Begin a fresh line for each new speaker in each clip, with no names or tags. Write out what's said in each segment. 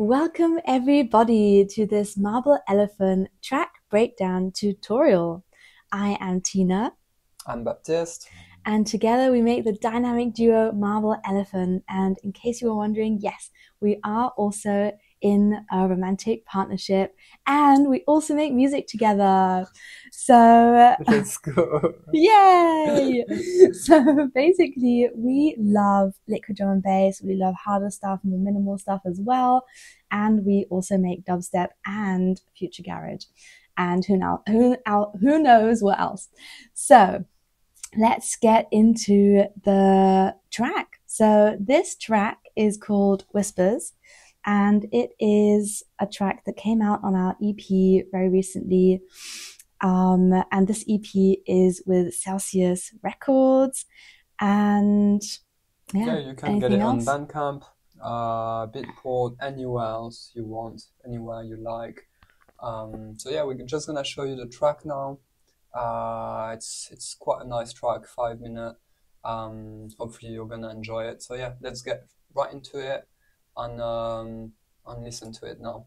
Welcome everybody to this Marble Elephant track breakdown tutorial. I am Tina.
I'm Baptiste.
And together we make the dynamic duo Marble Elephant. And in case you were wondering, yes, we are also in a romantic partnership and we also make music together. So
let's go.
Yay! So basically we love liquid drum and bass, we love harder stuff and more minimal stuff as well, and we also make dubstep and future garage and who knows what else. So let's get into the track. So this track is called Whispers, and it is a track that came out on our EP very recently. And this EP is with Celsius Records, and
yeah, you can get it on Bandcamp, Beatport, anywhere else you want, anywhere you like. So yeah, we're just gonna show you the track now. It's quite a nice track, 5 minute. Hopefully you're gonna enjoy it. So yeah, let's get right into it and listen to it now.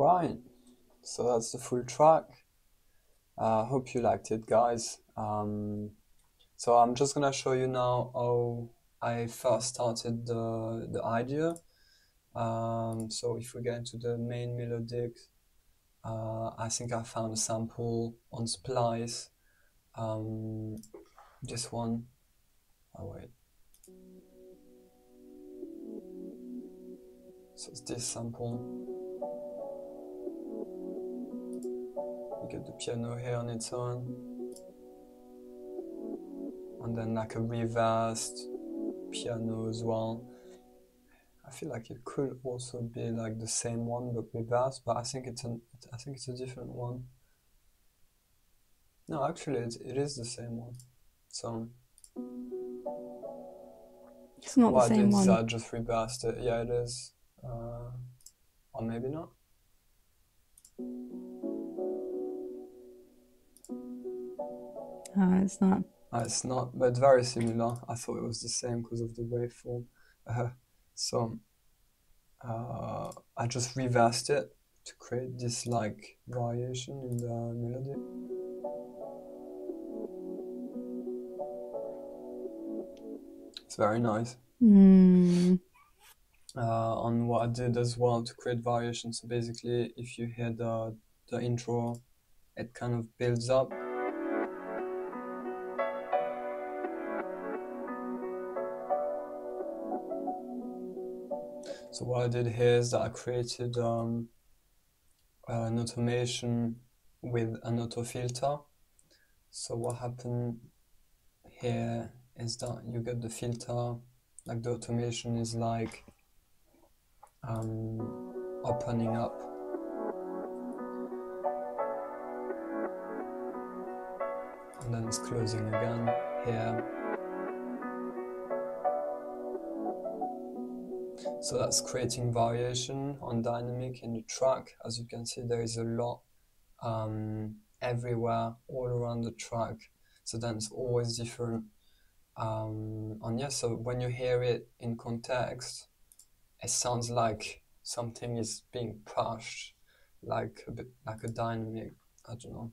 Alright, so that's the full track. Hope you liked it, guys. So I'm just gonna show you now how I first started the idea. So if we get into the main melodic, I think I found a sample on Splice. This one. Oh wait. So it's this sample. You get the piano here on its own. And then like a reversed piano as well. I feel like it could also be like the same one but reversed, but I think it's a different one. No, actually it is the same one. So
it's not the same one.
I just reversed it. Yeah, it is. Or maybe not.
It's not.
It's not, but it's very similar. I thought it was the same because of the waveform. So I just reversed it to create this like variation in the melody. It's very nice. On what I did as well to create variation. So basically, if you hear the intro, it kind of builds up. So what I did here is that I created an automation with an auto filter. So what happened here is that you get the filter, like the automation is like opening up. And then it's closing again here. So that's creating variation on dynamic in the track. As you can see, there is a lot everywhere, all around the track. So then it's always different. And yeah, so when you hear it in context, it sounds like something is being pushed, like a bit like a dynamic. I don't know.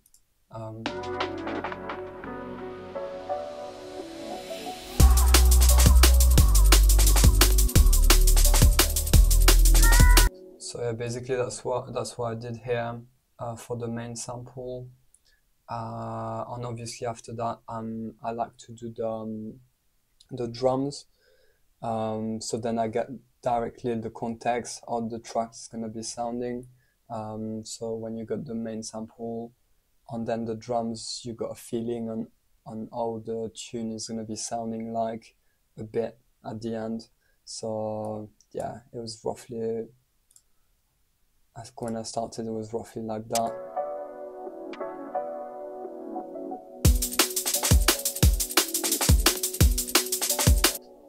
So yeah, basically that's what I did here for the main sample. And obviously after that, I like to do the drums. So then I get directly the context how the track is gonna be sounding. So when you got the main sample and then the drums, you got a feeling on how the tune is gonna be sounding like a bit at the end. So yeah, it was roughly, I think when I started it was roughly like that.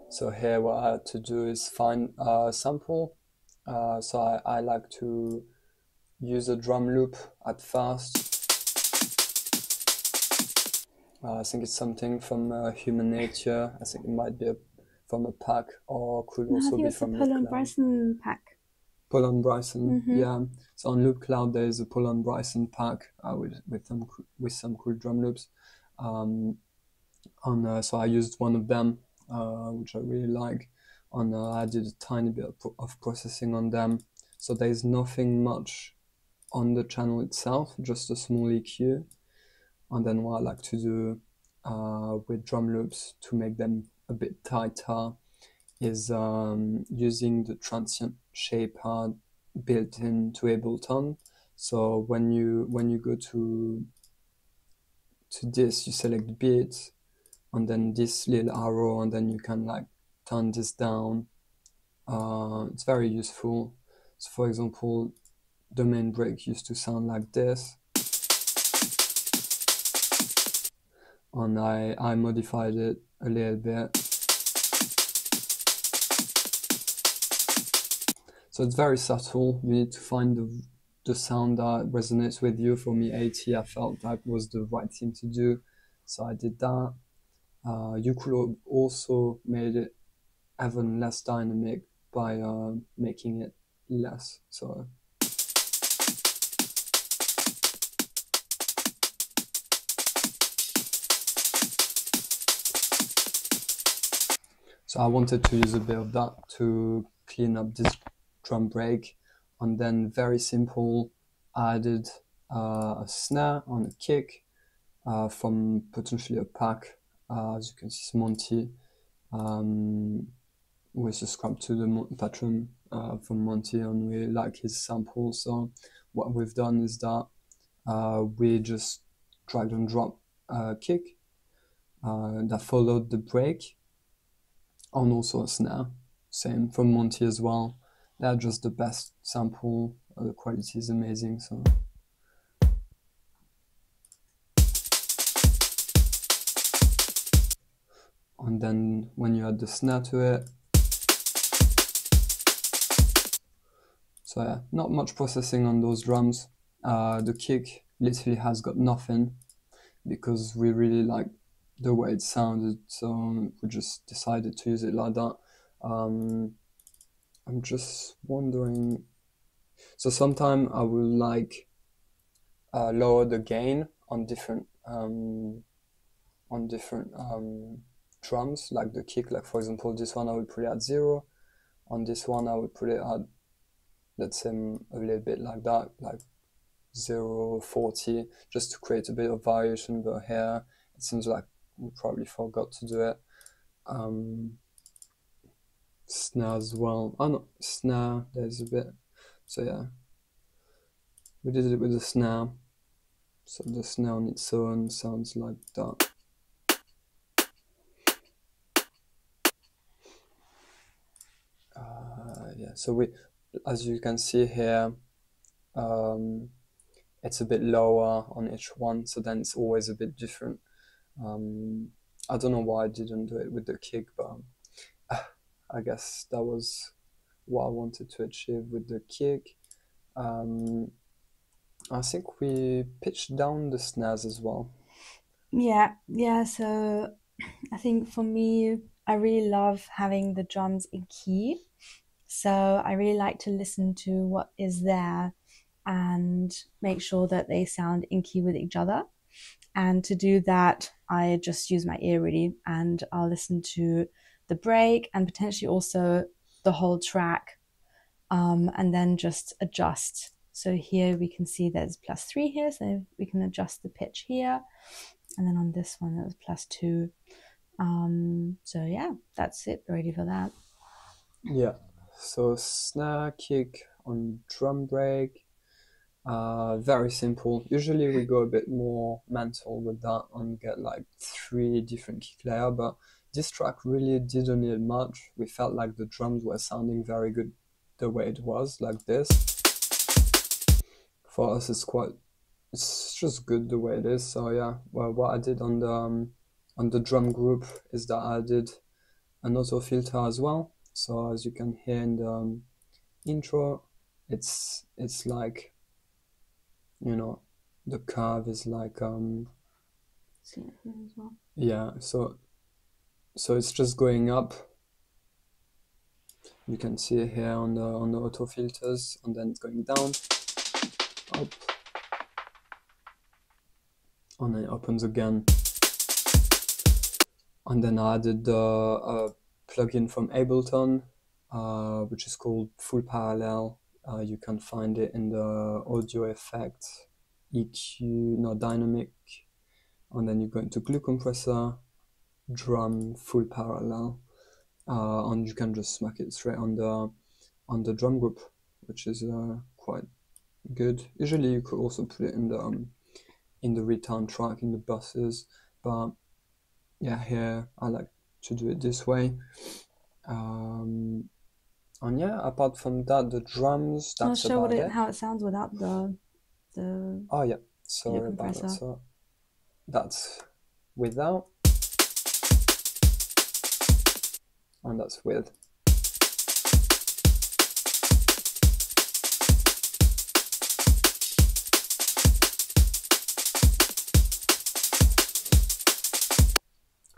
So here what I had to do is find a sample. So I like to use a drum loop at first. I think it's something from Human Nature. I think it might be from a pack, or could also be from
the Paul and Bryson pack.
Paul and Bryson, yeah. So on Loop Cloud there is a Paul and Bryson pack with some cool drum loops. So I used one of them, which I really like. And I did a tiny bit of processing on them. So there is nothing much on the channel itself, just a small EQ. And then what I like to do with drum loops to make them a bit tighter is using the transient shaper built into Ableton. So when you go to this, you select beat, and then this little arrow, and then you can like turn this down. It's very useful. So for example, the main break used to sound like this, and I modified it a little bit. So it's very subtle. You need to find the sound that resonates with you. For me, 80, I felt that was the right thing to do, so I did that. You could also made it even less dynamic by making it less. So So I wanted to use a bit of that to clean up this drum break, and then very simple, I added a snare on a kick from potentially a pack. As you can see, it's Monty. We subscribe to the Patreon from Monty, and we like his sample. So what we've done is that we just drag and drop a kick that followed the break, and also a snare, same from Monty as well. They're just the best sample. The quality is amazing. So. And then when you add the snare to it, so yeah, not much processing on those drums. The kick literally has got nothing because we really like the way it sounded, so we just decided to use it like that. I'm just wondering, so sometimes I will like lower the gain on different drums, like the kick. Like for example, this one I will put it at 0. On this one I would put it at, let's say, a little bit like that, like 0.40, just to create a bit of variation. But here it seems like we probably forgot to do it. Snare as well. Oh no, snare, there's a bit. So yeah, we did it with the snare. So the snare on its own sounds like that. Yeah, so we, as you can see here, it's a bit lower on each one, so then it's always a bit different. I don't know why I didn't do it with the kick, but I guess that was what I wanted to achieve with the kick. I think we pitched down the snares as well.
Yeah, so I think for me, I really love having the drums in key. So I really like to listen to what is there and make sure that they sound in key with each other. And to do that, I just use my ear really, and I'll listen to the break and potentially also the whole track, and then just adjust. So here we can see there's +3 here, so we can adjust the pitch here. And then on this one, it was +2. So yeah, that's it really for that.
Yeah, so snare, kick on drum break, very simple. Usually we go a bit more mental with that and get like 3 different kick layers, but this track really didn't need much. We felt like the drums were sounding very good the way it was, like this. For us, it's just good the way it is. So yeah, well, what I did on the drum group is that I did an auto filter as well. So as you can hear in the intro, it's like, you know, the curve is like
See it here as well.
Yeah, so it's just going up. You can see it here on the auto filters, and then it's going down, up, and then it opens again. And then I added a plugin from Ableton, which is called Full Parallel. You can find it in the audio effect, dynamic, and then you go into glue compressor, drum, full parallel, and you can just smack it straight on the drum group, which is quite good. Usually you could also put it in the return track in the buses, but yeah, here I like to do it this way. And yeah, apart from that, the drums, that's
I'll show
about it.
how it sounds without the
Oh yeah, sorry about that. So that's without, and that's with.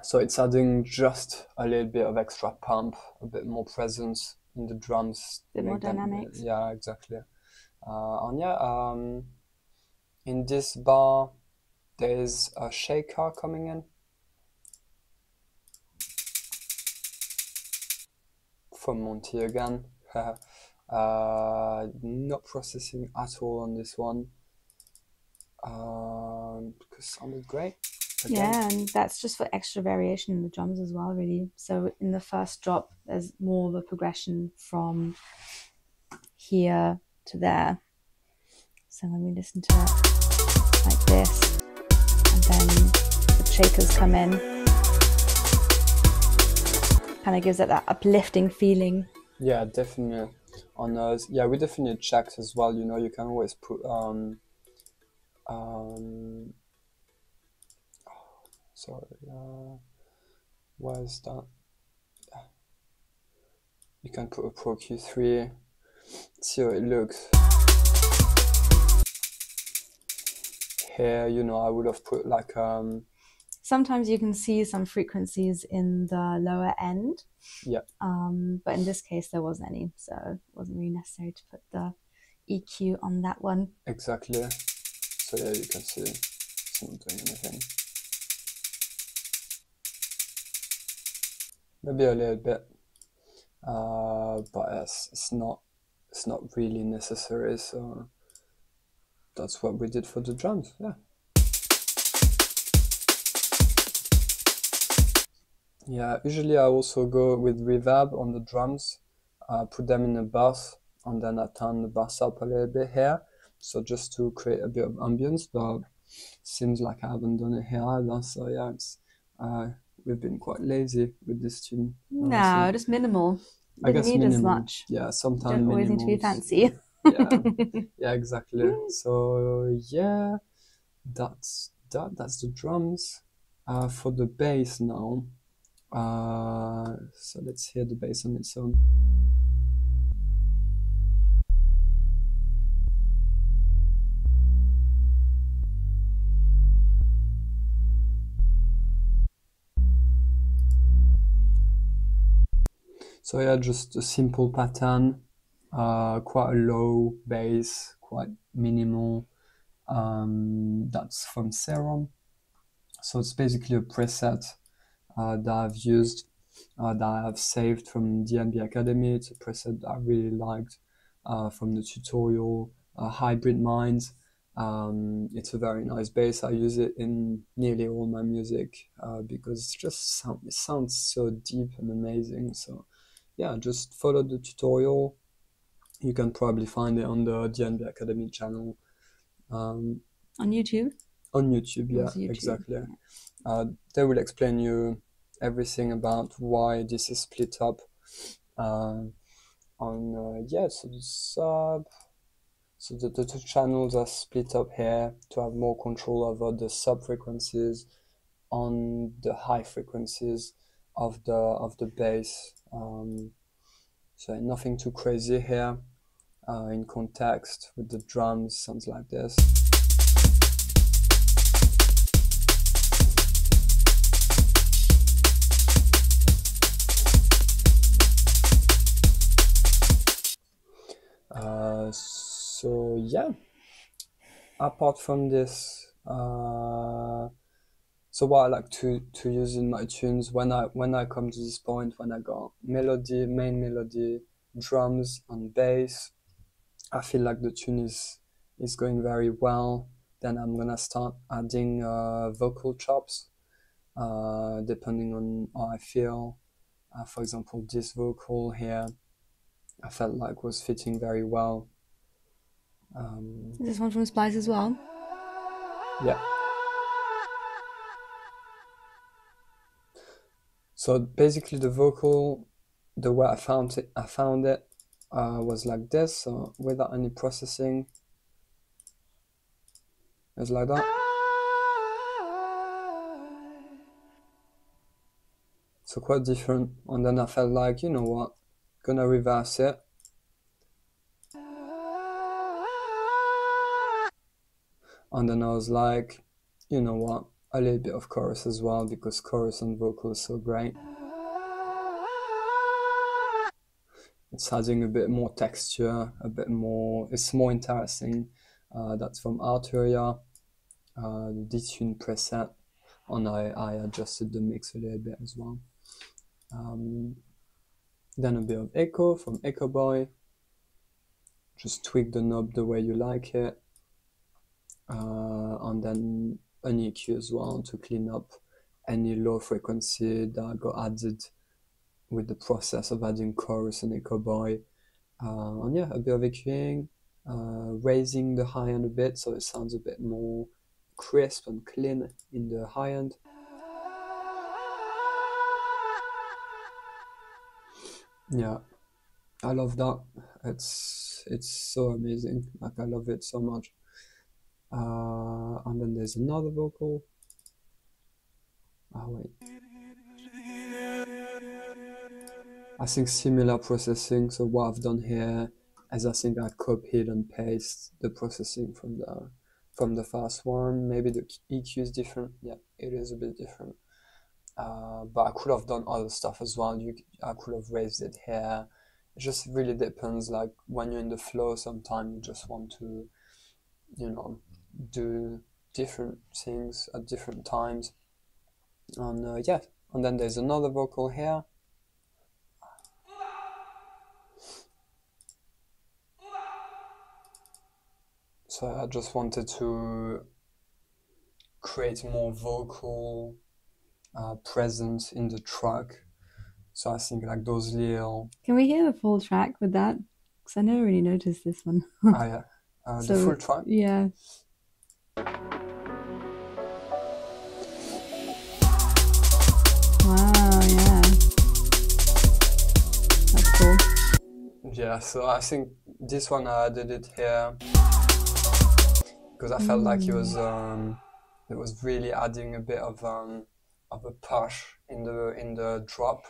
So it's adding just a little bit of extra pump, a bit more presence in the drums.
A bit more dynamics.
Yeah, exactly. And yeah, in this bar, there's a shaker coming in. from Monty again. Not processing at all on this one. Because sounded great. Again.
Yeah, and that's just for extra variation in the drums as well, really. So in the first drop, there's more of a progression from here to there. So when we listen to it like this, and then the shakers come in, kind of gives it that uplifting feeling.
Yeah, definitely. On us, yeah, we definitely checked as well. You know, you can always put sorry, where is that? You can put a Pro Q3, see how it looks. Here, you know, I would have put like
sometimes you can see some frequencies in the lower end.
Yeah.
But in this case there wasn't any, so it wasn't really necessary to put the EQ on that one.
Exactly. So yeah, you can see it's not doing anything. Maybe a little bit, but it's not really necessary. So that's what we did for the drums. Yeah. Yeah. Usually I also go with reverb on the drums. Put them in a bass, and then I turn the bass up a little bit here. So just to create a bit of ambience, but seems like I haven't done it here either. So yeah, it's we've been quite lazy with this tune.
No, just minimal.
I guess
need
minimal.
as much.
Yeah, sometimes
don't always need to be fancy.
Yeah, exactly. So yeah, that's the drums. For the bass now. So let's hear the bass on its own. So yeah, just a simple pattern, quite a low bass, quite minimal. That's from Serum. So it's basically a preset that I've used, that I have saved from DNB Academy. It's a preset that I really liked from the tutorial, Hybrid Minds. It's a very nice bass. I use it in nearly all my music because it sounds so deep and amazing. So yeah, just follow the tutorial. You can probably find it on the DNB Academy channel.
On YouTube?
On YouTube, yeah, YouTube. Exactly. They will explain you everything about why this is split up so the sub. So the two channels are split up here to have more control over the sub frequencies on the high frequencies of the bass. So nothing too crazy here. In context with the drums, sounds like this. So yeah, apart from this, so what I like to use in my tunes when I come to this point, when I got melody, main melody, drums and bass, I feel like the tune is going very well. Then I'm gonna start adding vocal chops, depending on how I feel. For example, this vocal here, I felt like was fitting very well.
Is this one from Splice as well?
Yeah. So basically the vocal, the way I found it was like this, so without any processing. It's like that. So quite different. And then I felt like, you know what, gonna reverse it. And then I was like, you know what, a little bit of chorus as well, because chorus and vocal is so great. It's adding a bit more texture, a bit more, it's more interesting. That's from Arturia, the detune preset, and I adjusted the mix a little bit as well. Then a bit of echo from Echo Boy. Just tweak the knob the way you like it. And then an EQ as well to clean up any low frequency that got added with the process of adding chorus and Echo Boy. And yeah, a bit of EQing, raising the high end a bit so it sounds a bit more crisp and clean in the high end. Yeah, I love that. It's so amazing. Like, I love it so much. And then there's another vocal. Oh wait. I think similar processing. So what I've done here is I think I copied and pasted the processing from the first one. Maybe the EQ is different. Yeah, it is a bit different. But I could have done other stuff as well. I could have raised it here. It just really depends. Like, when you're in the flow, sometimes you just want to, you know, do different things at different times. And yeah, and then there's another vocal here. So I just wanted to create more vocal presence in the track. So I think like those little...
Can we hear the full track with that? Because I never really noticed this one.
Ah, yeah. So, the full track?
Yeah. Wow, yeah. That's cool.
Yeah, so I think this one I added it here because I felt like it was really adding a bit of a push in the drop.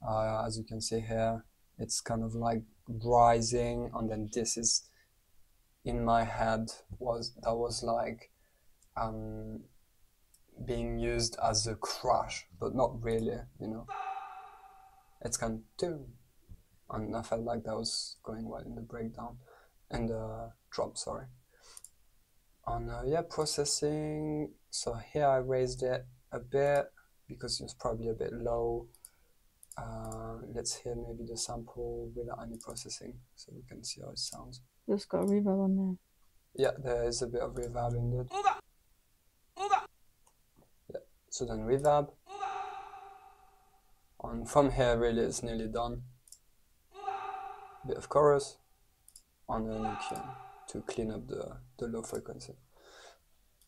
As you can see here, it's kind of like rising, and then this is in my head was like being used as a crash, but not really, you know. It's kind of, and I felt like that was going well in the breakdown and the drop, sorry. And yeah, processing. So here I raised it a bit because it was probably a bit low. Let's hear maybe the sample without any processing so we can see how it sounds.
It's got a reverb on there.
Yeah, there is a bit of reverb in it. Yeah, so then reverb. And from here, really, it's nearly done. Bit of chorus, and then EQ to clean up the low frequency.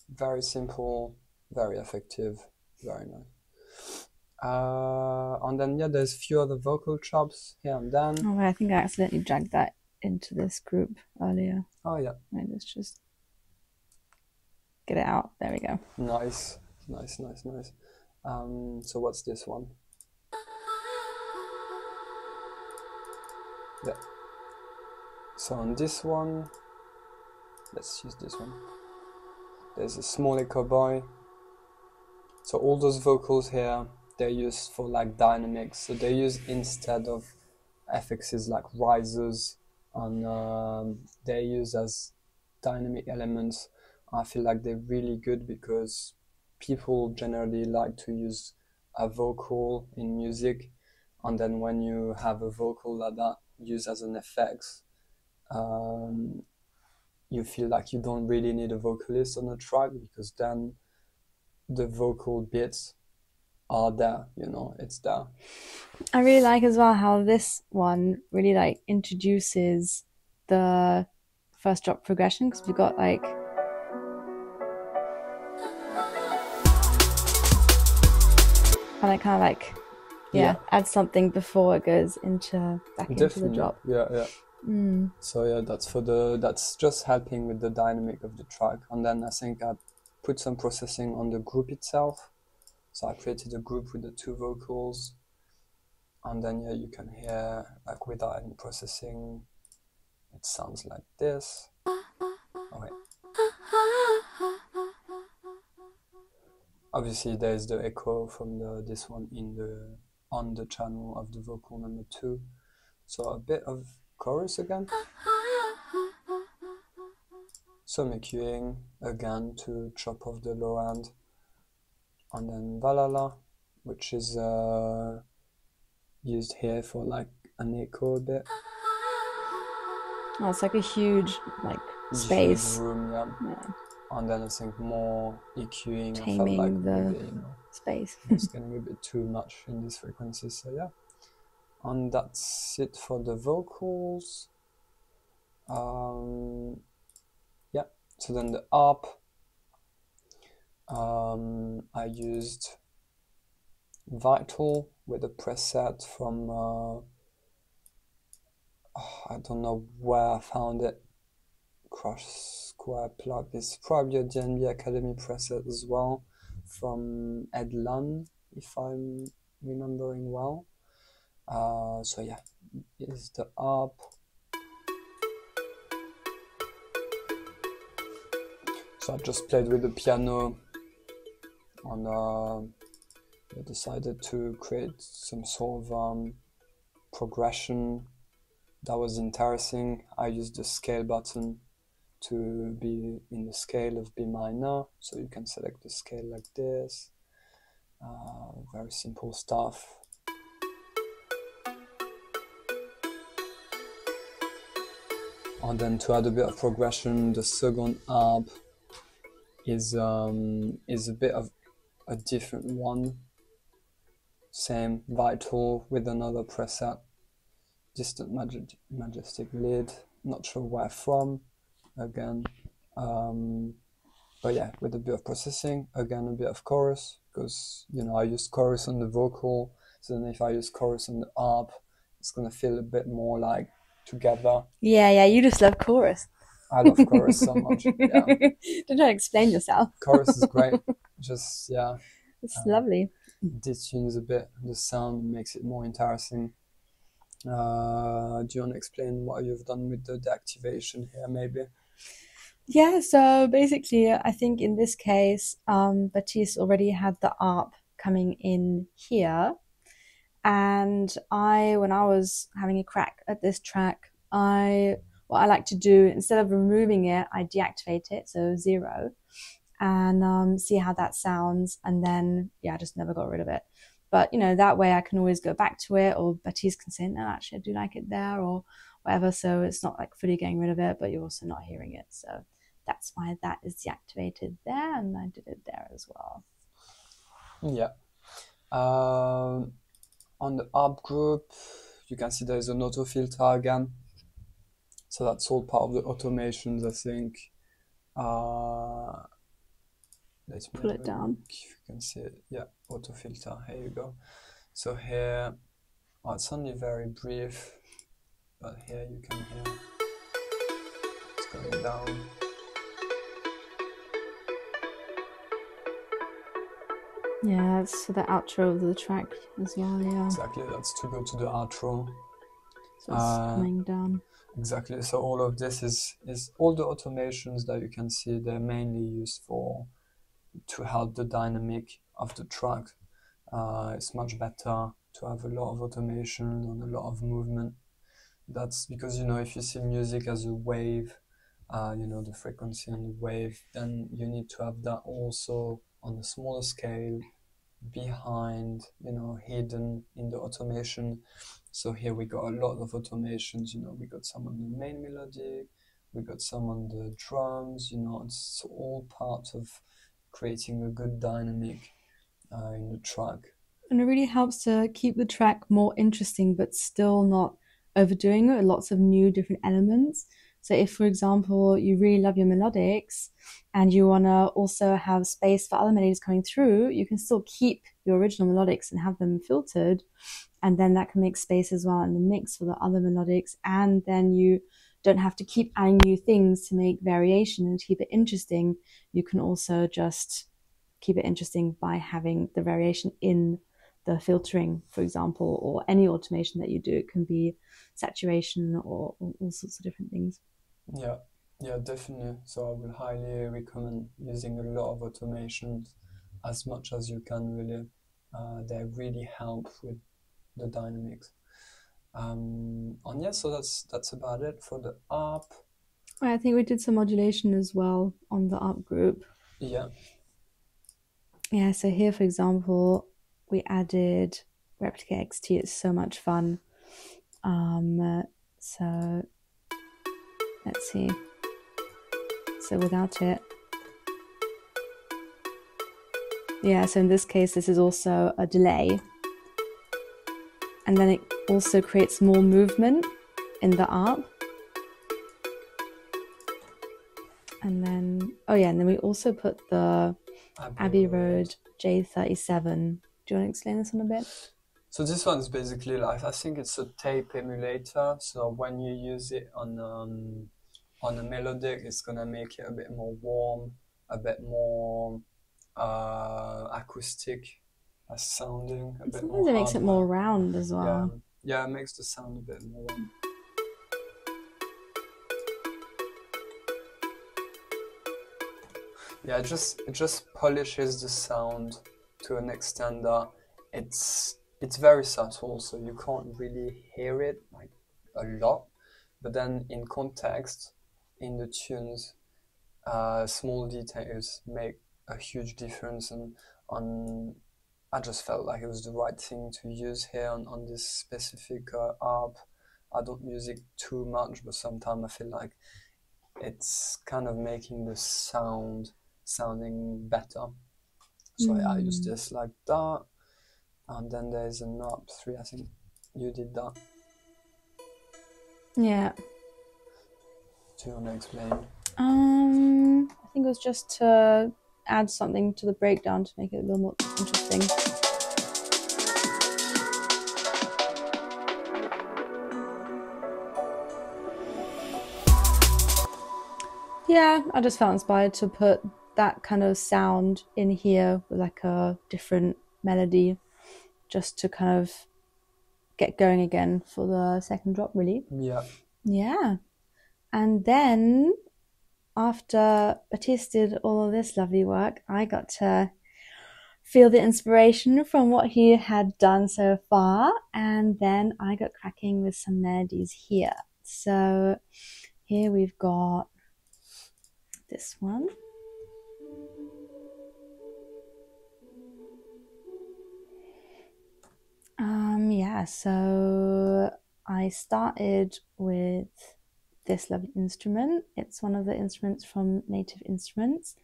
Very simple, very effective, very nice. And then yeah, there's a few other vocal chops here and then.
Oh wait, I think I accidentally dragged that into this group earlier.
Oh yeah.
Wait, let's just get it out. There we go.
Nice. So what's this one? Yeah. So on this one, let's use this one. There's a small Echo Boy. So all those vocals here, they're used for like dynamics. So they're used instead of FXs like risers, and they're used as dynamic elements. I feel like they're really good because people generally like to use a vocal in music, and then when you have a vocal like that used as an effect, you feel like you don't really need a vocalist on a track, because then the vocal bits are there, you know, it's there.
I really like as well how this one really like introduces the first drop progression, because we've got like and it kind of like adds something before it goes back into the drop.
Yeah. So yeah, that's just helping with the dynamic of the track. And then I think I put some processing on the group itself. So I created a group with the two vocals, and then yeah, you can hear like without any processing, it sounds like this. Oh wait. Obviously there's the echo from this one on the channel of the vocal number 2. So a bit of chorus again. Some EQing again to chop off the low end. And then Valhalla, which is used here for like an echo a bit.
Oh, it's like a huge space.
Huge room, yeah. And then I think more EQing.
Taming
I felt like
the
maybe,
space.
it's getting a bit too much in this frequency. So yeah. And that's it for the vocals. Yeah. So then the ARP. I used Vital with a preset from I don't know where I found it. Crush Square plug is probably a DNB Academy preset as well from Ed Lunn, if I'm remembering well. So yeah, is the ARP. So I just played with the piano and I decided to create some sort of progression that was interesting. I used the scale button to be in the scale of B minor, so you can select the scale like this. Very simple stuff. And then to add a bit of progression, the second ARP is a bit of a different one. Same Vital with another preset. Distant Majestic Lead, not sure where from, again. But yeah, with a bit of processing, again a bit of chorus, because I use chorus on the vocal, so then if I use chorus on the ARP, it's gonna feel a bit more like together.
Yeah, you just love chorus.
I love chorus so much. Yeah.
Don't explain yourself.
Chorus is great. Just yeah.
It's lovely.
Detunes a bit the sound, makes it more interesting. Do you want to explain what you've done with the deactivation here, maybe?
Yeah, so basically, I think in this case, Baptiste already had the ARP coming in here. And when I was having a crack at this track, what I like to do, instead of removing it, I deactivate it, so 0, and see how that sounds. And then, yeah, I just never got rid of it. But, that way I can always go back to it, or Baptiste can say, no, actually, I do like it there, or whatever. So it's not like fully getting rid of it, but you're also not hearing it. So that's why that is deactivated there, and I did it there as well.
Yeah. On the ARP group, you can see there's an auto filter again. So that's all part of the automations, I think. Let's
pull it down.
If you can see it. Yeah, auto filter. Here you go. So here, it's only very brief, but here you can hear it's going down.
Yeah, it's the outro of the track as well, yeah.
Exactly, that's to go to the outro.
So it's coming down.
Exactly, so all of this is all the automations that you can see, they're mainly used to help the dynamic of the track. It's much better to have a lot of automation and a lot of movement. That's because, if you see music as a wave, the frequency and the wave, then you need to have that also on a smaller scale behind, hidden in the automation. So here we got a lot of automations, we got some on the main melody, we got some on the drums, it's all part of creating a good dynamic in the track.
And it really helps to keep the track more interesting, but still not overdoing it with lots of new different elements. So if, for example, you really love your melodics and you want to also have space for other melodies coming through, you can still keep your original melodics and have them filtered. And then that can make space as well in the mix for the other melodics. And then you don't have to keep adding new things to make variation and to keep it interesting. You can also just keep it interesting by having the variation in the filtering, for example, or any automation that you do. It can be saturation or all sorts of different things.
Yeah, definitely. So I will highly recommend using a lot of automations as much as you can, really. They really help with the dynamics. And yeah, so that's about it for the ARP.
I think we did some modulation as well on the ARP group.
Yeah.
Yeah, so here, for example, we added Replica XT is so much fun. So let's see. So without it, yeah, so in this case, this is also a delay. And then it also creates more movement in the ARP. And then, oh yeah, and then we also put the Abbey Road J37. Do you want to explain this one a bit?
So this one is basically like, I think it's a tape emulator. So when you use it on a melodic, it's gonna make it a bit more warm, a bit more acoustic sounding.
Sometimes it makes it more round as well.
Yeah, it makes the sound a bit more round. Yeah, it just polishes the sound to an extent that it's very subtle, so you can't really hear it like a lot. But then in context, in the tunes, small details make a huge difference, and I just felt like it was the right thing to use here on this specific ARP. I don't use it too much, but sometimes I feel like it's kind of making the sounding better. So I use this like that, and then there's an ARP 3. I think you did that.
Yeah.
Do you want to explain?
I think it was just to add something to the breakdown to make it a little more interesting. Yeah, I just felt inspired to put that kind of sound in here with like a different melody, just to kind of get going again for the second drop, really. Yeah. And then after Baptiste did all of this lovely work, I got to feel the inspiration from what he had done so far, and then I got cracking with some melodies here. So here we've got this one. Yeah, so I started with this lovely instrument. It's one of the instruments from Native Instruments,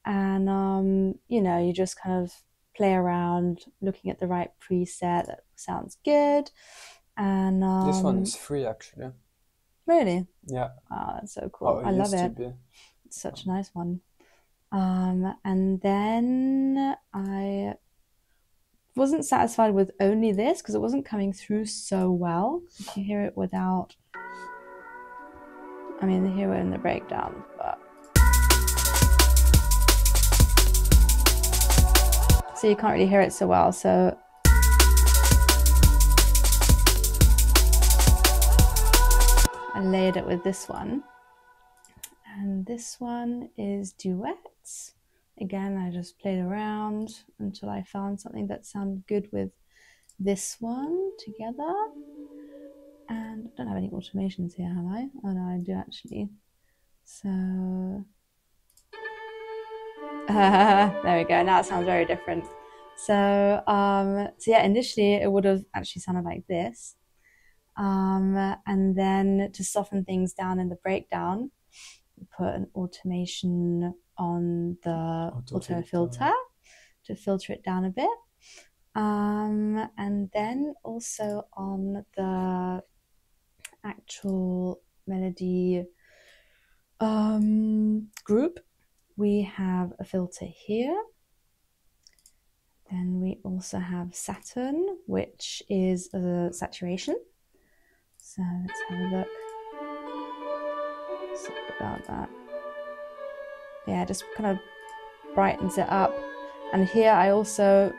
and you know, you just kind of play around looking at the right preset that sounds good. And
this one is free, actually.
Really?
Yeah.
Oh, that's so cool. I love it. It's such a nice one. And then I wasn't satisfied with only this because it wasn't coming through so well. If you hear it without, I mean, hear it in the breakdown, but so you can't really hear it so well. So I layered it with this one, and this one is duets. Again, I just played around until I found something that sounded good with this one together. And I don't have any automations here, have I? Oh no, I do actually. So there we go. Now it sounds very different. So yeah, initially it would have actually sounded like this. And then to soften things down in the breakdown, we put an automation on the auto filter to filter it down a bit. And then also on the actual melody group, we have a filter here. Then we also have Saturn, which is a saturation. So let's have a look. So about that. Yeah, just kind of brightens it up. And here I also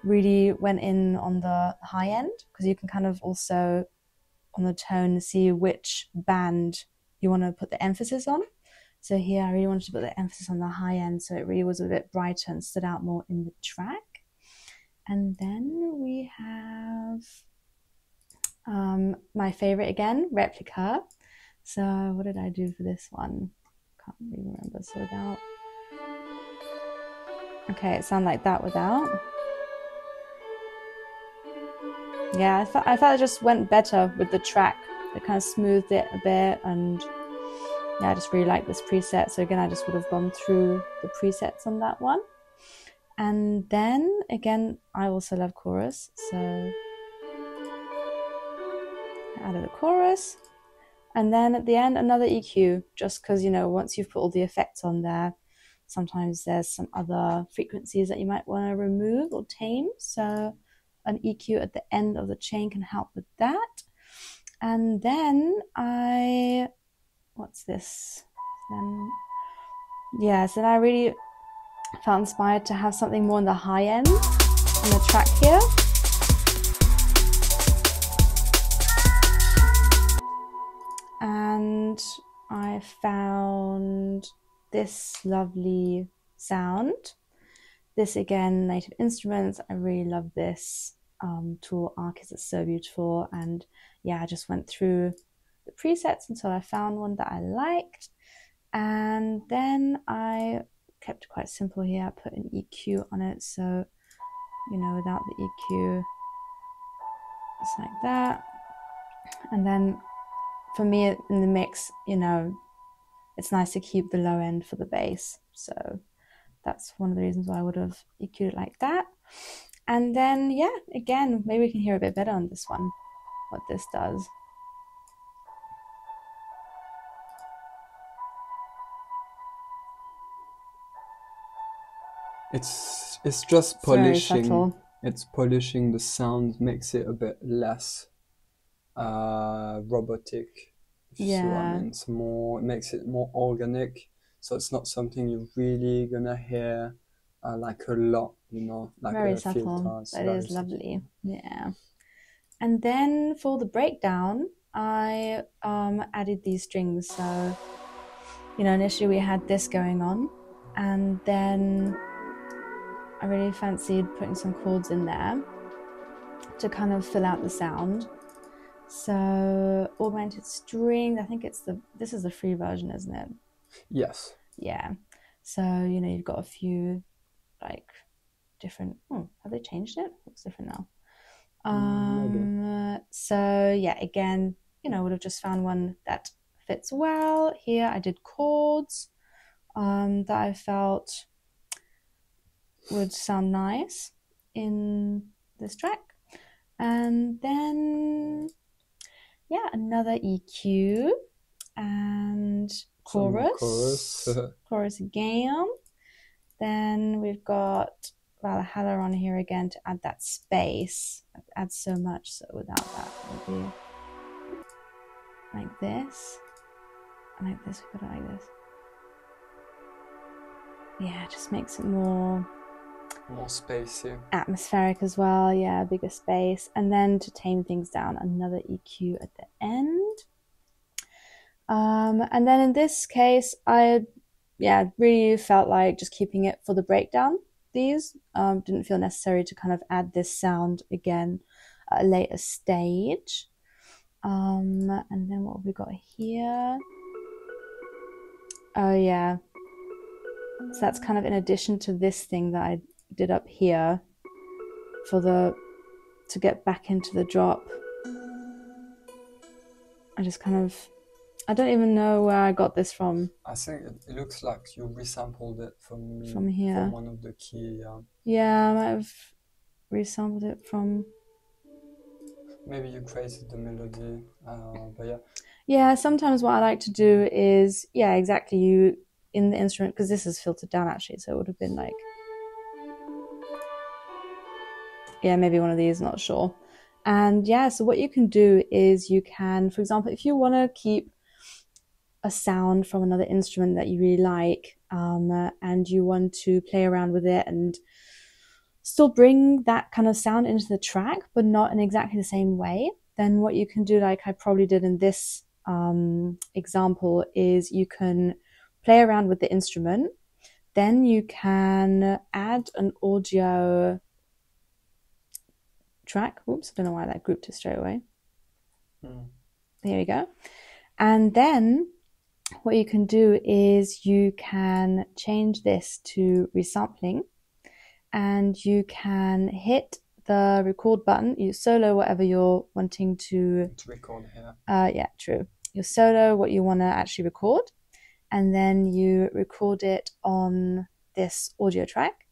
really went in on the high end, because you can kind of also on the tone see which band you want to put the emphasis on. So here I really wanted to put the emphasis on the high end, so it really was a bit brighter and stood out more in the track. And then we have my favorite again, Replica. So what did I do for this one? Can't really remember. So without. Okay, it sounded like that without. yeah, I felt it just went better with the track. It kind of smoothed it a bit, and yeah, I just really like this preset. So again, I just would have gone through the presets on that one. And then again, I also love chorus, so I added a chorus. And then at the end, another EQ, just because, you know, once you've put all the effects on there, sometimes there's some other frequencies that you might want to remove or tame. So an EQ at the end of the chain can help with that. And then what's this? Then, yeah, so then I really felt inspired to have something more on the high end on the track here. And I found this lovely sound. This again, Native Instruments. I really love this tool. Arc is so beautiful. And yeah, I just went through the presets until I found one that I liked. And then I kept it quite simple here. I put an EQ on it. So, you know, without the EQ, it's like that. And then for me in the mix, you know, it's nice to keep the low end for the bass. So that's one of the reasons why I would have EQ'd it like that. And then, yeah, again, maybe we can hear a bit better on this one, what this does.
It's just polishing. It's polishing the sound, makes it a bit less robotic.
Yeah.
It's more, it makes it more organic. So it's not something you're really gonna hear like a lot, you know, like
very subtle. That is lovely. Yeah. And then for the breakdown, I added these strings. So, you know, initially we had this going on, and then I really fancied putting some chords in there to kind of fill out the sound. So augmented strings, I think this is the free version, isn't it?
Yes.
Yeah. So, you know, you've got a few like different, have they changed it? It looks different now. So yeah, again, you know, would have just found one that fits well. Here I did chords that I felt would sound nice in this track. And then, yeah, another EQ and chorus. Chorus again. Then we've got Valhalla on here again to add that space. It adds so much, so without that it would be like this. And like this, we put it like this. Yeah, it just makes it more
spacey,
atmospheric as well. Yeah, bigger space. And then to tame things down, another EQ at the end. And then in this case, I really felt like just keeping it for the breakdown. These didn't feel necessary to kind of add this sound again at a later stage. And then what have we got here? Oh yeah, so that's kind of in addition to this thing that I did up here to get back into the drop. I don't even know where I got this from.
I think it looks like you resampled it
from here.
From one of the key.
Yeah, I might have resampled it from.
Maybe you created the melody, but yeah.
Yeah, sometimes what I like to do is, yeah, exactly, you in the instrument, because this is filtered down actually, so it would have been like, yeah, maybe one of these, not sure. And yeah, so what you can do is you can, for example, if you want to keep a sound from another instrument that you really like, and you want to play around with it and still bring that kind of sound into the track, but not in exactly the same way, then what you can do, like I probably did in this example, is you can play around with the instrument, then you can add an audio track. Oops, I don't know why that grouped it straight away. There we go. And then what you can do is you can change this to resampling, and you can hit the record button, you solo whatever you're wanting to
record here.
Yeah, true. You solo what you want to actually record, and then you record it on this audio track.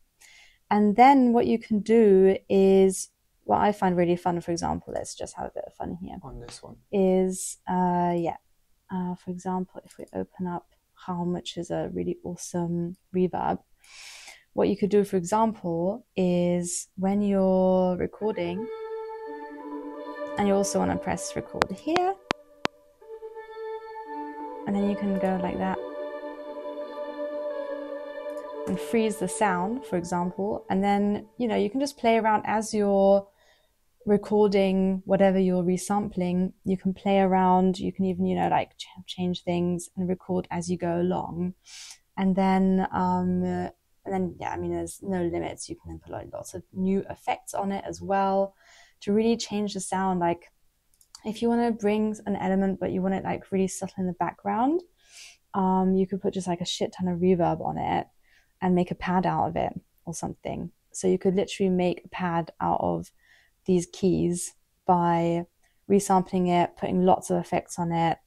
And then what you can do is, what I find really fun, for example, let's just have a bit of fun here.
On this one.
Is, for example, if we open up Hum, which is a really awesome reverb, what you could do, for example, is when you're recording, and you also want to press record here, and then you can go like that and freeze the sound, for example, and then, you know, you can just play around as you're recording whatever you're resampling. You can play around, you can even, you know, like change things and record as you go along. And then yeah, I mean, there's no limits. You can then put like lots of new effects on it as well to really change the sound. Like if you want to bring an element but you want it like really subtle in the background, you could put just like a shit ton of reverb on it and make a pad out of it or something. So you could literally make a pad out of these keys by resampling it, putting lots of effects on it.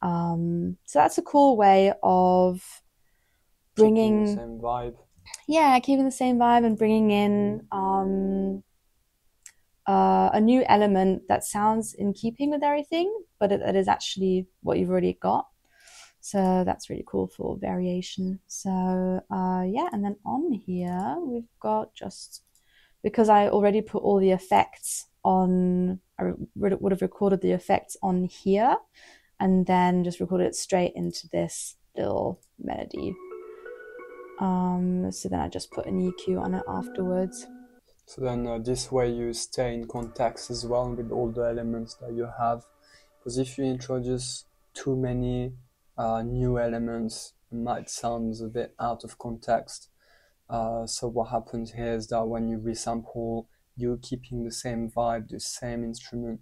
So that's a cool way of bringing
keeping the same vibe.
Yeah, keeping the same vibe and bringing in a new element that sounds in keeping with everything, but it is actually what you've already got. So that's really cool for variation. So yeah, and then on here we've got, just because I already put all the effects on, I would have recorded the effects on here and then just recorded it straight into this little melody. So then I just put an EQ on it afterwards.
So then this way you stay in context as well with all the elements that you have. Because if you introduce too many new elements, it might sound a bit out of context. So what happens here is that when you resample, you're keeping the same vibe, the same instrument,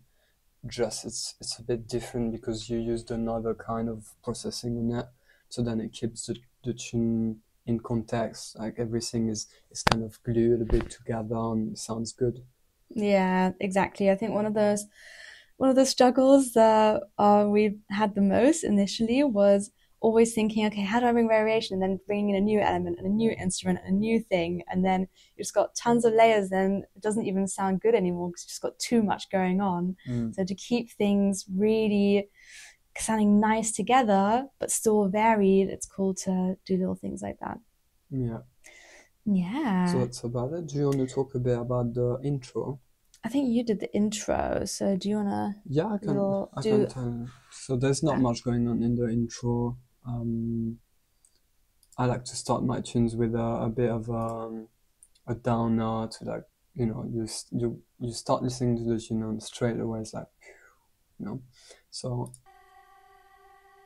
just it's a bit different because you used another kind of processing on it. So then it keeps the tune in context, like everything is kind of glued a bit together and sounds good.
Yeah, exactly. I think one of the struggles that we had the most initially was always thinking, okay, how do I bring variation, and then bringing in a new element and a new instrument and a new thing, and then you just got tons of layers, then it doesn't even sound good anymore because you just got too much going on. So to keep things really sounding nice together but still varied, it's cool to do little things like that. Yeah.
So that's about it. Do you want to talk a bit about the intro?
I think you did the intro, so do you want to?
Yeah, I can tell. So there's not much going on in the intro. I like to start my tunes with a bit of a downer to, like, you know, you start listening to the tune and straight away it's like, you know. So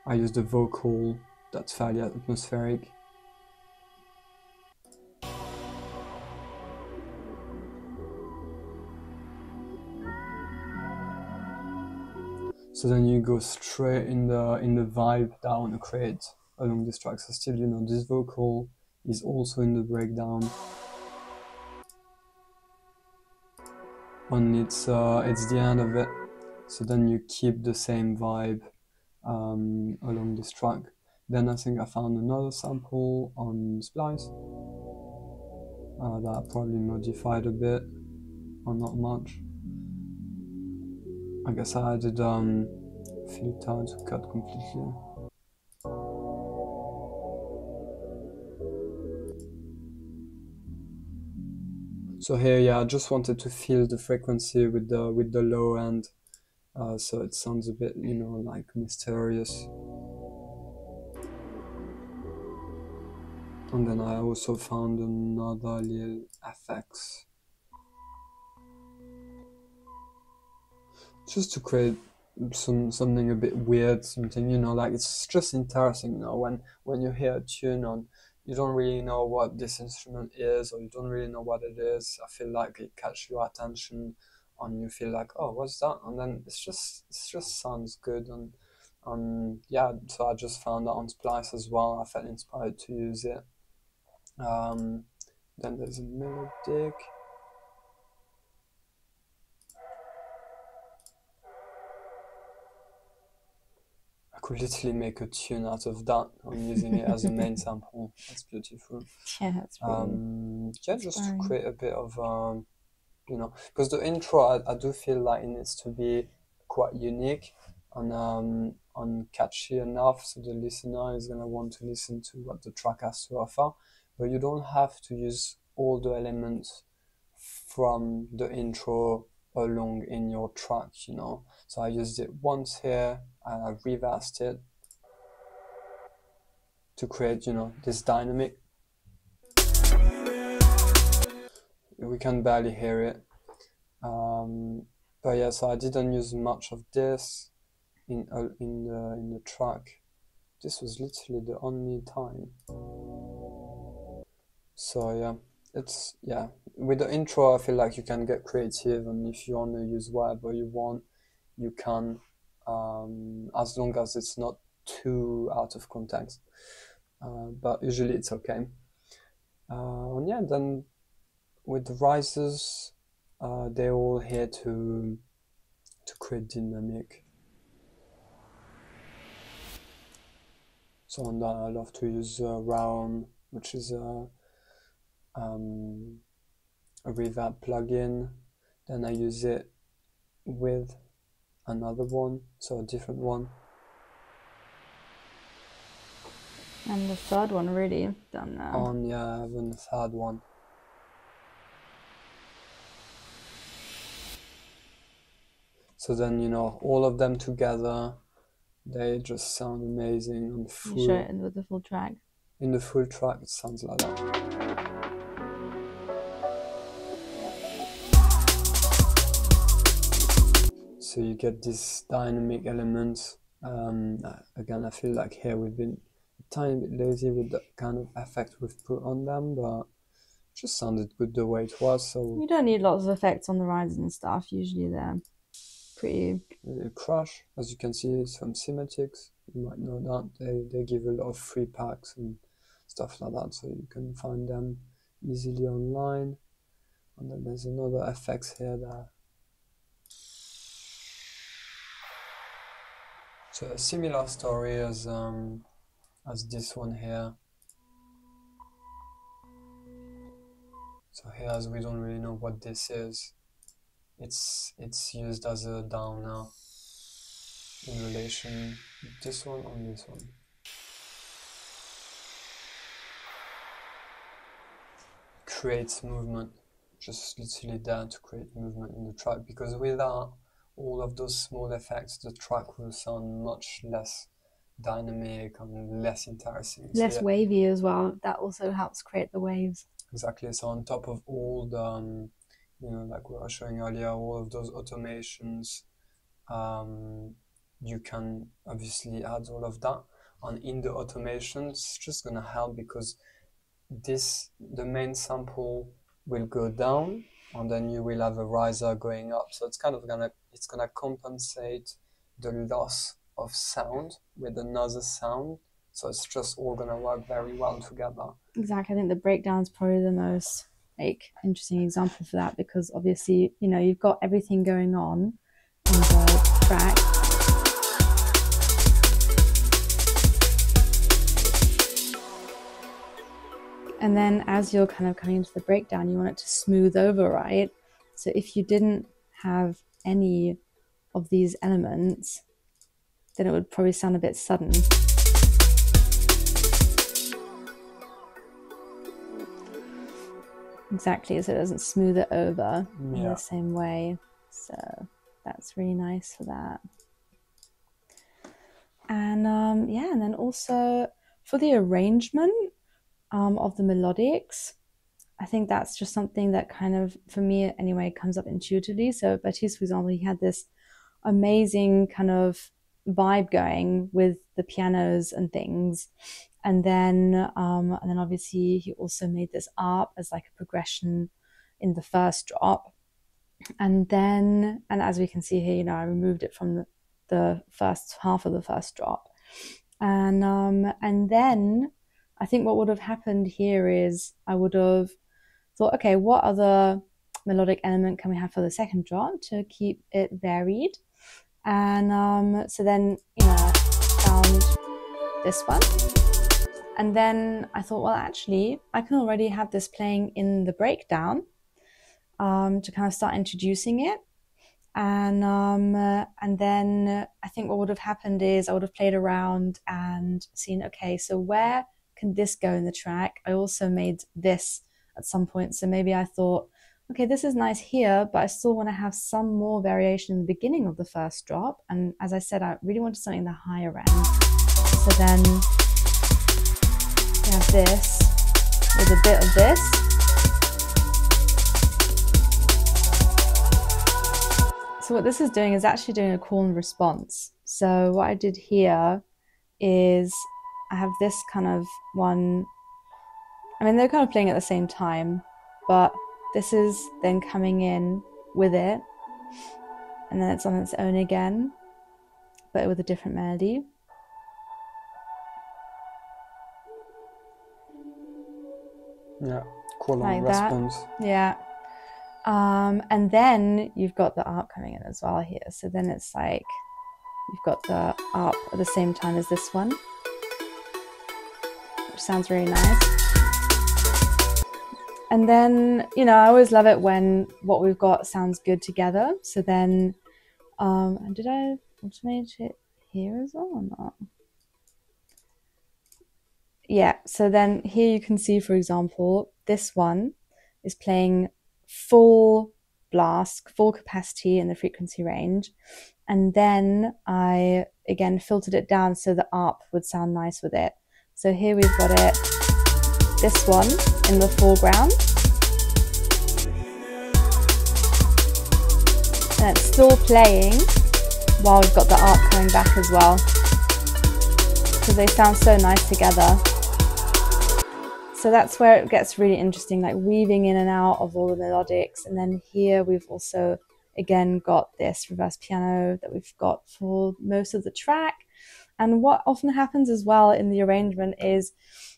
I use the vocal that's fairly atmospheric. So then you go straight in the vibe that I want to create along this track. So still, you know, this vocal is also in the breakdown, and it's the end of it. So then you keep the same vibe along this track. Then I think I found another sample on Splice that I probably modified a bit, or not much. I guess I added filter to cut completely. So here, yeah, I just wanted to feel the frequency with the low end, so it sounds a bit, you know, like mysterious. And then I also found another little FX, just to create something a bit weird, something, you know, like it's just interesting, you know, when you hear a tune on, you don't really know what this instrument is, or you don't really know what it is. I feel like it catches your attention and you feel like, oh, what's that? And then it just sounds good. And yeah, so I just found that on Splice as well. I felt inspired to use it. Then there's a melodic. could literally make a tune out of that. I'm using it as a main sample. That's beautiful.
Yeah, that's really
yeah, just to create a bit of you know, because the intro I do feel like it needs to be quite unique and catchy enough so the listener is gonna want to listen to what the track has to offer. But you don't have to use all the elements from the intro along in your track, you know. So I used it once here and I reversed it to create, you know, this dynamic. We can barely hear it. But yeah, so I didn't use much of this in the track. This was literally the only time. So yeah, it's, yeah, with the intro I feel like you can get creative, and if you want to use whatever you want, you can, as long as it's not too out of context. But usually it's okay. And yeah, then with the risers, they're all here to create dynamic. So on that I love to use Round, which is a reverb plugin. Then I use it with another one, so a different one.
And the third one really done now.
Yeah, I have a third one. So then, you know, all of them together, they just sound amazing on full.
You show it with the full track.
In the full track, it sounds like that. So you get this dynamic element. Again, I feel like here we've been a tiny bit lazy with the kind of effect we've put on them, but it just sounded good the way it was. So
you don't need lots of effects on the risers and stuff. Usually they're pretty
crush. As you can see, some Cymatics, you might know that they give a lot of free packs and stuff like that, so you can find them easily online. And then there's another effects here that, so a similar story as this one here. So here, as we don't really know what this is, it's used as a downer in relation with this one on this one. Creates movement, just literally there to create movement in the track, because without all of those small effects, the track will sound much less dynamic and less interesting.
Less wavy as well. That also helps create the waves.
Exactly. So on top of all the, you know, like we were showing earlier, all of those automations, you can obviously add all of that. And in the automations, it's just gonna help because the main sample will go down, and then you will have a riser going up. So it's kind of gonna compensate the loss of sound with another sound. So it's just all gonna work very well together.
Exactly. I think the breakdown is probably the most interesting example for that, because obviously, you know, you've got everything going on in the track. And then as you're kind of coming into the breakdown, you want it to smooth over, right? So if you didn't have any of these elements, then it would probably sound a bit sudden. Exactly, so it doesn't smooth it over in the same way. So that's really nice for that. And yeah, and then also for the arrangement of the melodics, I think that's just something that kind of, for me anyway, comes up intuitively. So Baptiste, for example, he had this amazing kind of vibe going with the pianos and things. And then obviously he also made this up as like a progression in the first drop. And as we can see here, you know, I removed it from the first half of the first drop. And then I think what would have happened here is I would have thought, okay, what other melodic element can we have for the second drop to keep it varied? And so then, you know, found this one. And then I thought, well, actually, I can already have this playing in the breakdown to kind of start introducing it. And then I think what would have happened is I would have played around and seen, okay, so where can this go in the track? I also made this at some point. So maybe I thought, okay, this is nice here, but I still want to have some more variation in the beginning of the first drop. And as I said, I really wanted something in the higher end. So then we have this with a bit of this. So what this is doing is actually doing a call and response. So what I did here is I have this kind of one. I mean, they're kind of playing at the same time, but this is then coming in with it. And then it's on its own again, but with a different melody.
Yeah, call and response.
Yeah. And then you've got the ARP coming in as well here. So then it's like you've got the ARP at the same time as this one, which sounds really nice. And then, you know, I always love it when what we've got sounds good together. So then, did I automate it here as well or not? Yeah, so then here you can see, for example, this one is playing full blast, full capacity in the frequency range. And then I, again, filtered it down so the ARP would sound nice with it. So here we've got it, this one in the foreground. And it's still playing while we've got the ARP coming back as well, because they sound so nice together. So that's where it gets really interesting, like weaving in and out of all the melodics. And then here we've also, again, got this reverse piano that we've got for most of the track. And what often happens as well in the arrangement is,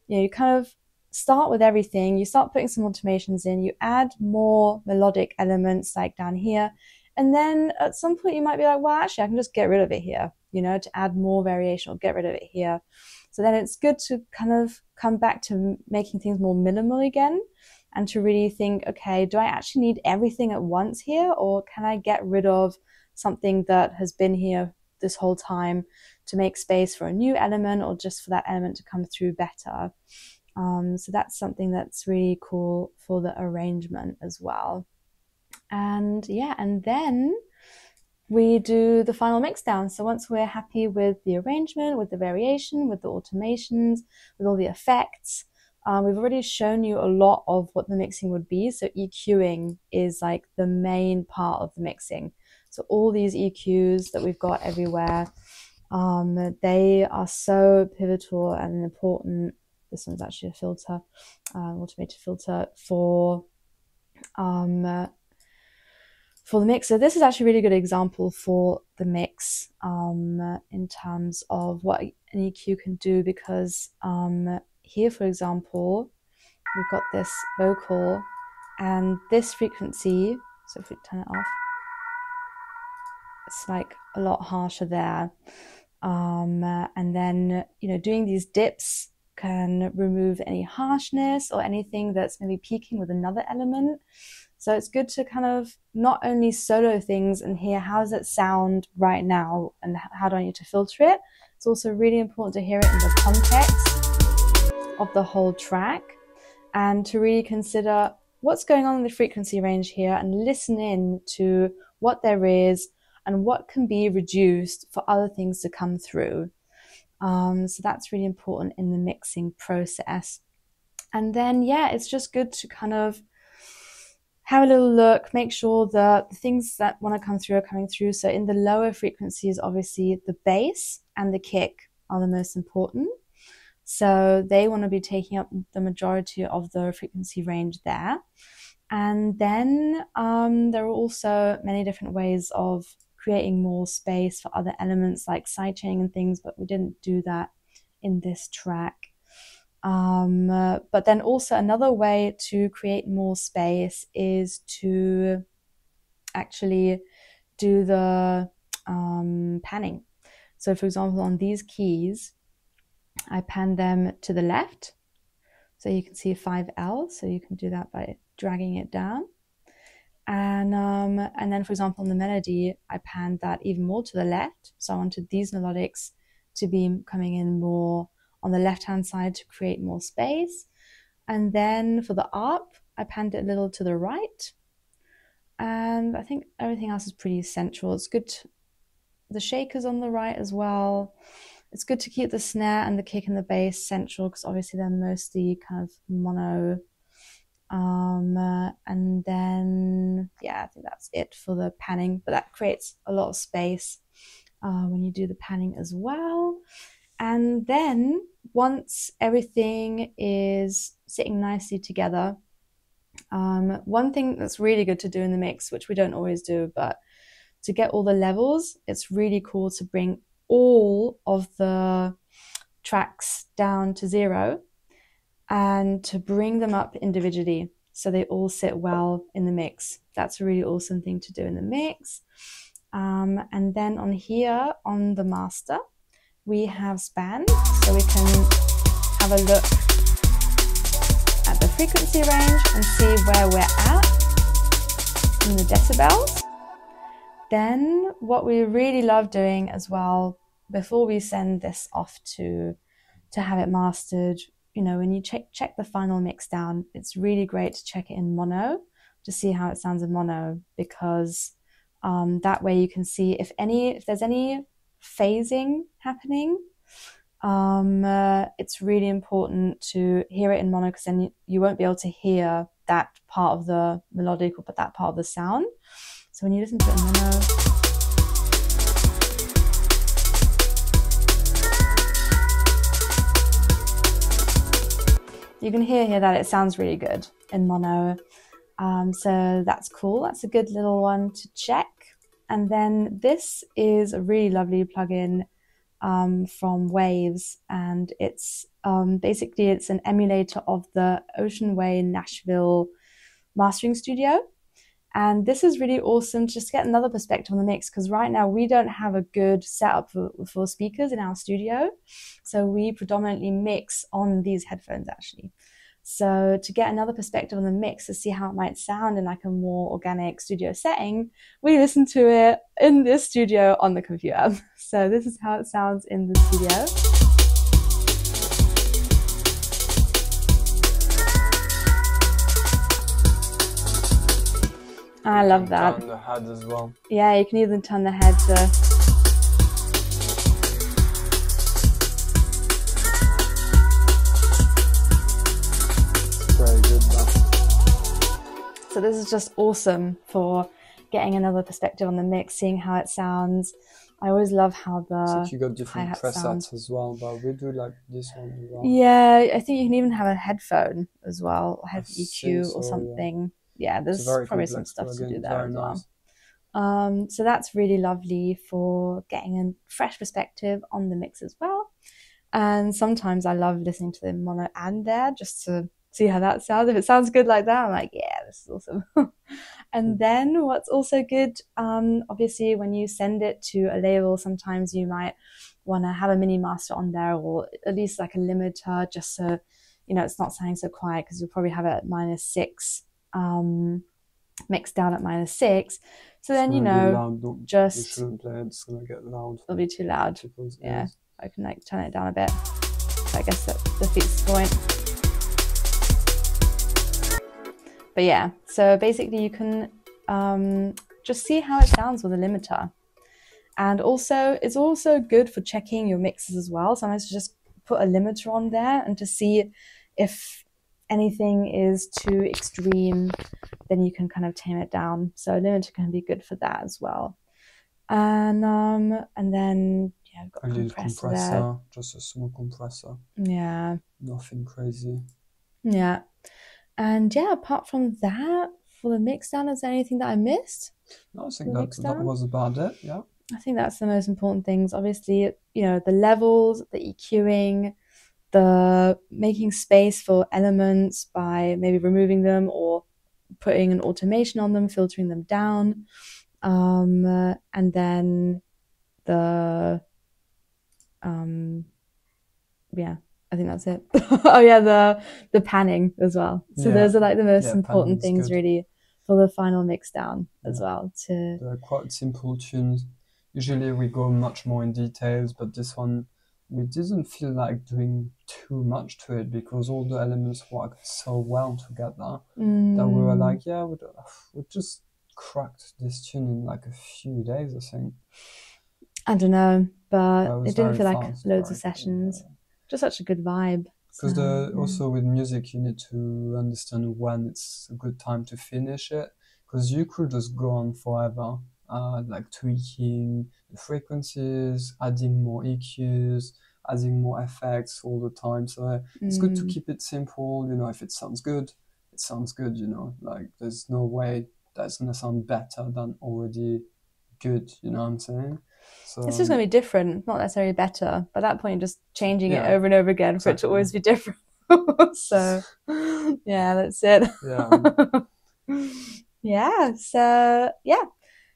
you know, you kind of start with everything, you start putting some automations in, you add more melodic elements like down here. And then at some point you might be like, well, actually, I can just get rid of it here, you know, to add more variation or get rid of it here. So then it's good to kind of come back to making things more minimal again and to really think, okay, do I actually need everything at once here, or can I get rid of something that has been here this whole time to make space for a new element or just for that element to come through better? So that's something that's really cool for the arrangement as well. And yeah, and then we do the final mix down. So once we're happy with the arrangement, with the variation, with the automations, with all the effects, we've already shown you a lot of what the mixing would be. So EQing is like the main part of the mixing. So all these EQs that we've got everywhere, they are so pivotal and important. This one's actually a filter, automated filter for the mix. So this is actually a really good example for the mix in terms of what an EQ can do, because here, for example, we've got this vocal and this frequency. So if we turn it off, it's like a lot harsher there. And then, you know, doing these dips can remove any harshness or anything that's maybe peaking with another element. So it's good to kind of not only solo things and hear how does it sound right now and how do I need to filter it. It's also really important to hear it in the context of the whole track and to really consider what's going on in the frequency range here and listen in to what there is and what can be reduced for other things to come through. So that's really important in the mixing process. And then, yeah, it's just good to kind of have a little look, make sure that the things that want to come through are coming through. So in the lower frequencies, obviously the bass and the kick are the most important. So they want to be taking up the majority of the frequency range there. And then there are also many different ways of creating more space for other elements like sidechaining and things, but we didn't do that in this track. But then also another way to create more space is to actually do the panning. So for example, on these keys, I pan them to the left. So you can see 5L, so you can do that by dragging it down. And then, for example, on the melody, I panned that even more to the left. So I wanted these melodics to be coming in more on the left-hand side to create more space. And then for the up, I panned it a little to the right. And I think everything else is pretty central. It's good. The shakers on the right as well. It's good to keep the snare and the kick and the bass central because obviously they're mostly kind of mono. And then, yeah, I think that's it for the panning. But that creates a lot of space when you do the panning as well. And then once everything is sitting nicely together, one thing that's really good to do in the mix, which we don't always do, but to get all the levels, it's really cool to bring all of the tracks down to 0 and to bring them up individually so they all sit well in the mix. That's a really awesome thing to do in the mix. And then on here, on the master, we have span, so we can have a look at the frequency range and see where we're at in the decibels. Then what we really love doing as well, before we send this off to have it mastered, you know, when you check the final mix down, it's really great to check it in mono to see how it sounds in mono, because that way you can see if there's any phasing happening. It's really important to hear it in mono, because then you won't be able to hear that part of the melodic or that part of the sound. So when you listen to it in mono, you can hear here that it sounds really good in mono. So that's cool. That's a good little one to check. And then this is a really lovely plugin from Waves, and it's basically it's an emulator of the Ocean Way Nashville mastering studio. And this is really awesome just to get another perspective on the mix, because right now we don't have a good setup for speakers in our studio. So we predominantly mix on these headphones actually. So to get another perspective on the mix, to see how it might sound in like a more organic studio setting, we listen to it in this studio on the computer. So this is how it sounds in the studio. I love that.
Turn the head as well.
Yeah, you can even turn the head to...
It's very good, that.
So this is just awesome for getting another perspective on the mix, seeing how it sounds. I always love how the
so you got different presets as well, but we do like this one as well.
Yeah, I think you can even have a headphone as well, or have EQ or something. Yeah, there's probably some stuff to do there as well. So that's really lovely for getting a fresh perspective on the mix as well. And sometimes I love listening to the mono and there just to see how that sounds. If it sounds good like that, I'm like, yeah, this is awesome. And then what's also good, obviously when you send it to a label, sometimes you might want to have a mini master on there, or at least like a limiter, just so, you know, it's not sounding so quiet, because you'll probably have it at -6. Mixed down at -6, so then, you know, just
you shouldn't play it, it's gonna get loud.
It'll be too loud. Yeah, I can like turn it down a bit. So I guess that defeats the point. But yeah, so basically you can just see how it sounds with a limiter. And also, it's also good for checking your mixes as well. Sometimes just put a limiter on there and to see if anything is too extreme, then you can kind of tame it down. So a limiter can be good for that as well. And then yeah, I've got a compressor there.
Just a small compressor.
Yeah.
Nothing crazy.
Yeah. And yeah, apart from that, for the mix down, is there anything that I missed?
No, I think that was about it. Yeah.
I think that's the most important things. Obviously, you know, the levels, the EQing, the making space for elements by maybe removing them or putting an automation on them, filtering them down, and then the yeah, I think that's it. Oh yeah, the panning as well. So those are like the most important things really for the final mix down as well.
They're quite simple tunes. Usually we go much more in details, but this one we didn't feel like doing too much to it because all the elements worked so well together that we were like, yeah, we just cracked this tune in like a few days, I think.
I don't know, but it didn't feel like loads of sessions. Just such a good vibe.
Because also with music, you need to understand when it's a good time to finish it. Because you could just go on forever, like tweaking the frequencies, adding more EQs, adding more effects all the time. So it's good to keep it simple. You know, if it sounds good, it sounds good. You know, like there's no way that's gonna sound better than already good. You know what I'm saying? So
it's just going to be different, not necessarily better. By that point, just changing it over and over again for it to always be different. So, yeah, that's it. Yeah. So, yeah,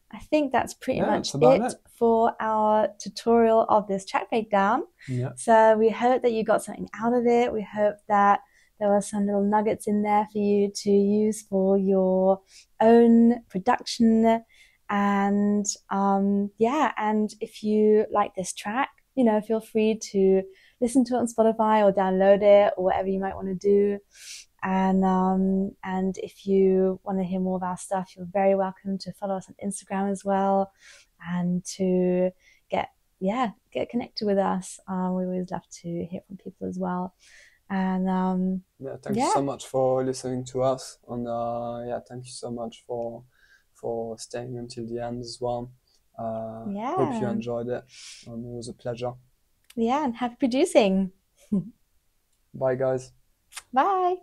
I think that's pretty much it for our tutorial of this track breakdown. So we hope that you got something out of it. We hope that there were some little nuggets in there for you to use for your own production. And and if you like this track, you know, feel free to listen to it on Spotify or download it or whatever you might want to do. And if you want to hear more of our stuff, you're very welcome to follow us on Instagram as well, and to get connected with us. We always love to hear from people as well. And
thank you so much for listening to us, and thank you so much for staying until the end as well. Hope you enjoyed it, and it was a pleasure.
Yeah, and happy producing.
Bye guys.
Bye.